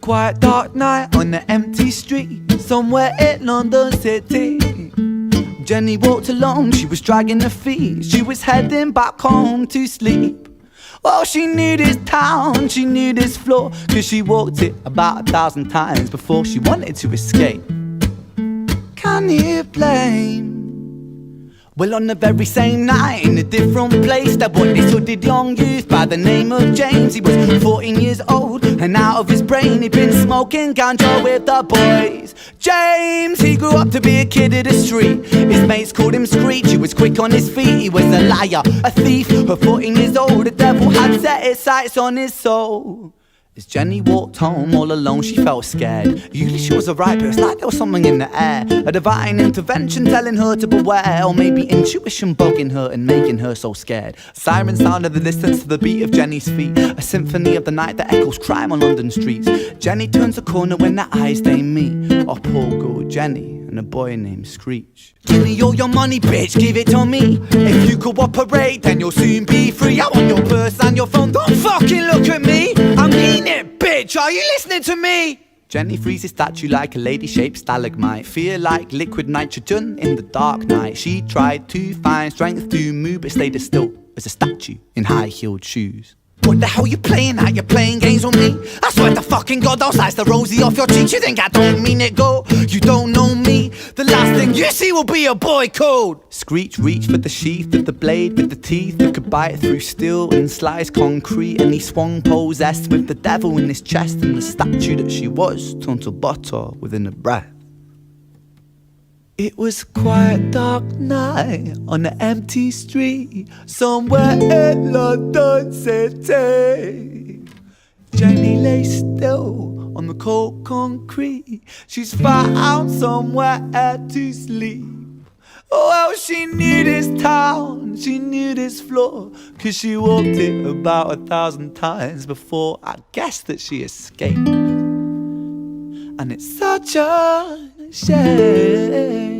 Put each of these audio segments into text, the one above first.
quiet dark night on an empty street somewhere in London City. Jenny walked along, she was dragging her feet. She was heading back home to sleep. Well, she knew this town, she knew this floor, 'cause she walked it about 1,000 times before she wanted to escape. Can you blame? Well, on the very same night, in a different place, there was this hooded young youth by the name of James. He was 14 years old, and out of his brain he'd been smoking ganja with the boys. James, he grew up to be a kid of the street. His mates called him Screech, he was quick on his feet. He was a liar, a thief. At 14 years old, the devil had set his sights on his soul. As Jenny walked home all alone, she felt scared. Usually she was alright, but it's like there was something in the air. A divine intervention telling her to beware, or maybe intuition bugging her and making her so scared. A siren sound in the distance to the beat of Jenny's feet, a symphony of the night that echoes crime on London streets. Jenny turns a corner when their eyes they meet. Oh, poor girl Jenny and a boy named Screech. Give me all your money, bitch, give it to me. If you cooperate, then you'll soon be free. I want your purse and your phone, don't fucking look at me. I mean it, bitch, are you listening to me? Jenny frees his statue like a lady-shaped stalagmite. Fear like liquid nitrogen in the dark night. She tried to find strength to move, but stayed as still as a statue in high-heeled shoes. What the hell you playing at? You're playing games with me? I swear to fucking God, I'll slice the rosy off your cheeks. You think I don't mean it, go? You don't know me. The last thing you see will be a boy code. Screech reached for the sheath of the blade with the teeth that could bite through steel and slice concrete. And he swung possessed with the devil in his chest, and the statue that she was turned to butter within a breath. It was a quiet dark night on an empty street somewhere in London City. Jenny lay still on the cold concrete. She's found somewhere to sleep. Well, she knew this town, she knew this floor, 'cause she walked it about 1,000 times before I guessed that she escaped. And it's such a shame.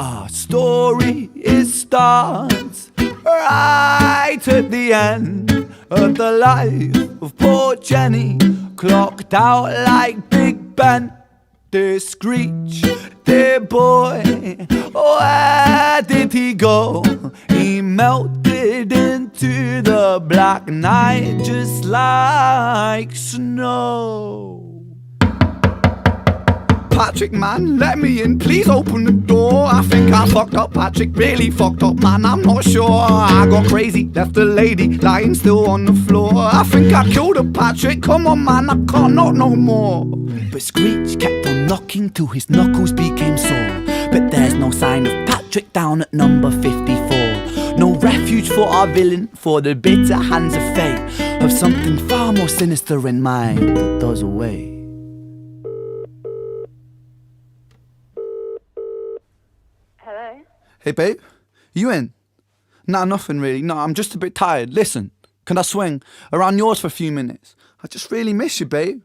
Our story starts right at the end of the life of poor Jenny, clocked out like Big Ben. Dear Screech, dear boy, where did he go? He melted into the black night just like snow. Patrick, man, let me in, please open the door. I think I fucked up, Patrick, really fucked up, man, I'm not sure. I got crazy, left the lady lying still on the floor. I think I killed her, Patrick, come on, man, I can't not no more. But Screech kept on knocking till his knuckles became sore. But there's no sign of Patrick down at number 54. No refuge for our villain, for the bitter hands of fate. Have something far more sinister in mind that does away. Hello? Hey babe, you in? Nah, nothing really. No, I'm just a bit tired. Listen, can I swing around yours for a few minutes? I just really miss you, babe.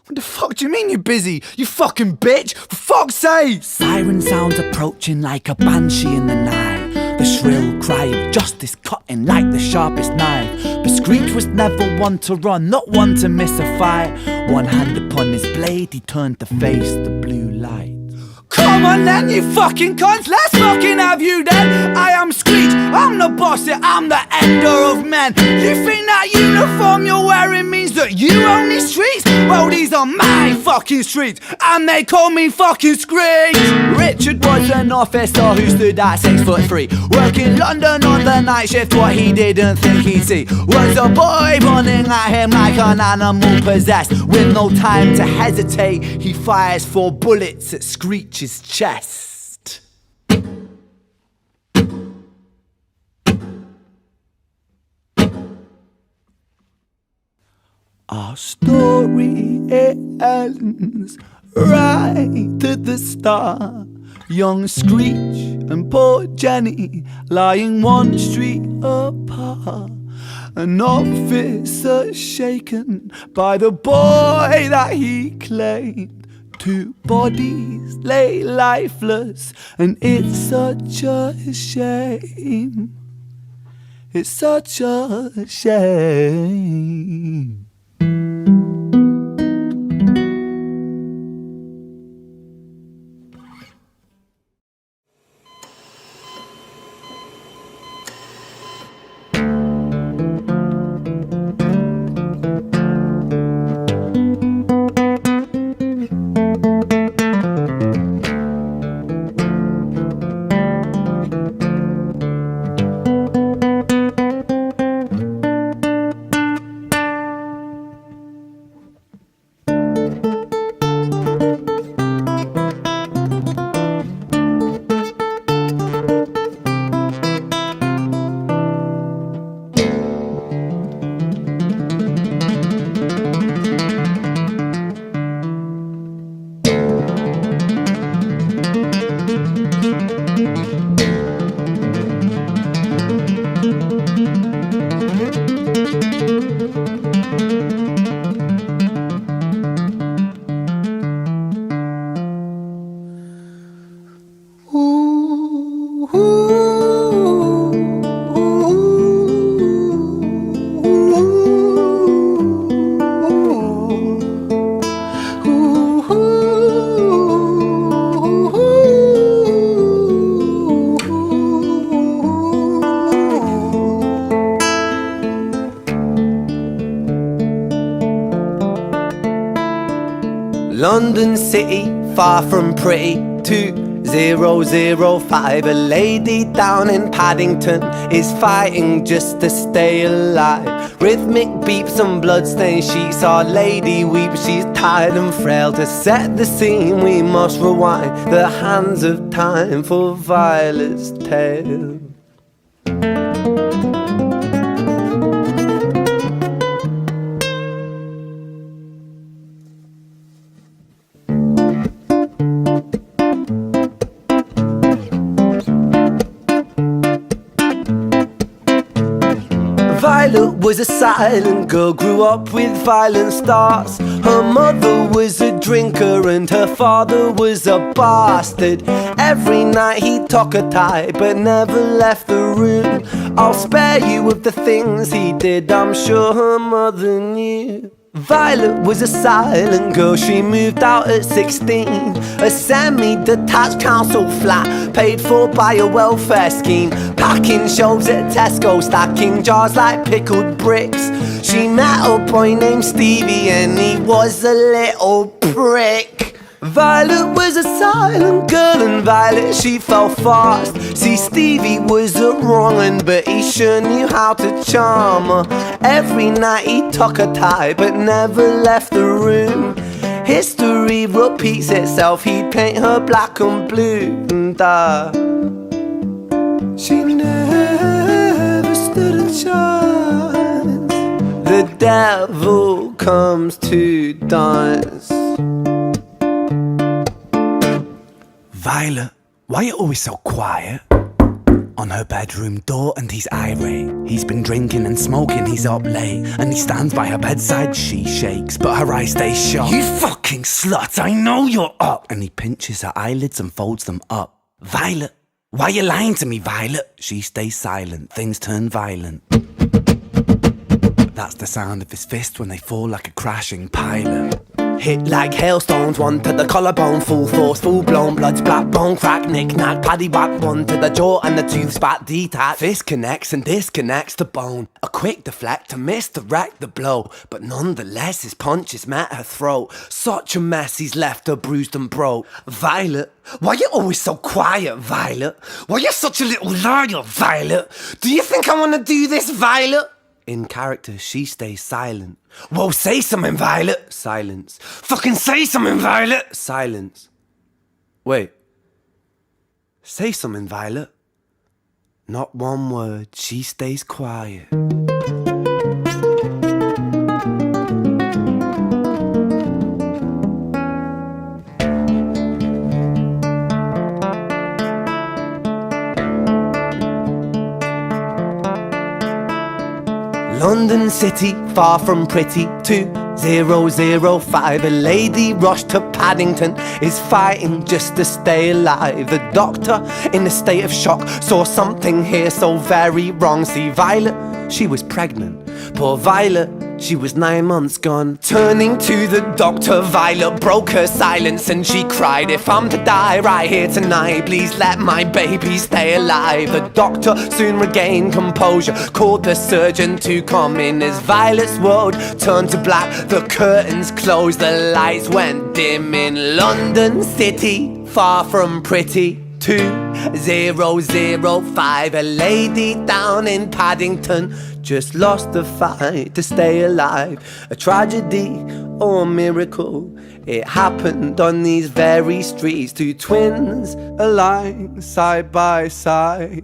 What the fuck do you mean you're busy? You fucking bitch! For fuck's sake! Siren sounds approaching like a banshee in the night. The shrill cry of justice cutting like the sharpest knife. But Screech was never one to run, not one to miss a fight. One hand upon his blade, he turned to face the blue light. Come on then, you fucking cunts, let's fucking have you then. I am Screech, I'm the boss, yeah, I'm the ender of men. You think that uniform you're wearing means that you own these streets? Roadies on my fucking street, and they call me fucking Screech. Richard was an officer who stood at 6'3", working London on the night shift. What he didn't think he'd see was a boy running at him like an animal possessed. With no time to hesitate, he fires 4 bullets at Screech's chest. Our story, it ends right at the start. Young Screech and poor Jenny lying 1 street apart. An officer shaken by the boy that he claimed. 2 bodies lay lifeless, and it's such a shame. It's such a shame. London City, far from pretty, 2005. A lady down in Paddington is fighting just to stay alive. Rhythmic beeps and bloodstained sheets, our lady weeps, she's tired and frail. To set the scene we must rewind the hands of time for Violet's tale. Violet was a silent girl, grew up with violent starts. Her mother was a drinker and her father was a bastard. Every night he'd talk a tie but never left the room. I'll spare you of the things he did, I'm sure her mother knew. Violet was a silent girl, she moved out at 16. A semi-detached council flat, paid for by a welfare scheme. Packing shelves at Tesco, stacking jars like pickled bricks. She met a boy named Stevie and he was a little prick. Violet was a silent girl and Violet, she fell fast. See, Stevie was a wrong un, but he sure knew how to charm her. Every night he took a tie but never left the room. History repeats itself, he'd paint her black and blue. And she never stood a chance. The devil comes to dance. Violet, why are you always so quiet? On her bedroom door and he's irate. He's been drinking and smoking, he's up late. And he stands by her bedside, she shakes, but her eyes stay shut. You fucking slut, I know you're up. And he pinches her eyelids and folds them up. Violet, why are you lying to me, Violet? She stays silent, things turn violent. That's the sound of his fist when they fall like a crashing pilot. Hit like hailstones, one to the collarbone, full force, full blown, blood splat, bone crack, knick-knack, paddy whack, one to the jaw and the tooth spat, detach. Fist connects and disconnects the bone. A quick deflect to misdirect the blow, but nonetheless his punches met her throat. Such a mess, he's left her bruised and broke. Violet, why you always so quiet, Violet? Why you such a little liar, Violet? Do you think I wanna do this, Violet? In character, she stays silent. Whoa, say something, Violet! Silence. Fucking say something, Violet! Silence. Wait. Say something, Violet. Not one word, she stays quiet. London City, far from pretty, 2005. A lady rushed to Paddington, is fighting just to stay alive. The doctor, in a state of shock, saw something here so very wrong. See, Violet, she was pregnant. Poor Violet, she was 9 months gone. Turning to the doctor, Violet broke her silence and she cried, if I'm to die right here tonight, please let my baby stay alive. The doctor soon regained composure, called the surgeon to come in. As Violet's world turned to black, the curtains closed, the lights went dim. In London City, far from pretty, 2005. A lady down in Paddington just lost the fight to stay alive. A tragedy or a miracle, it happened on these very streets. Two twins alive side by side.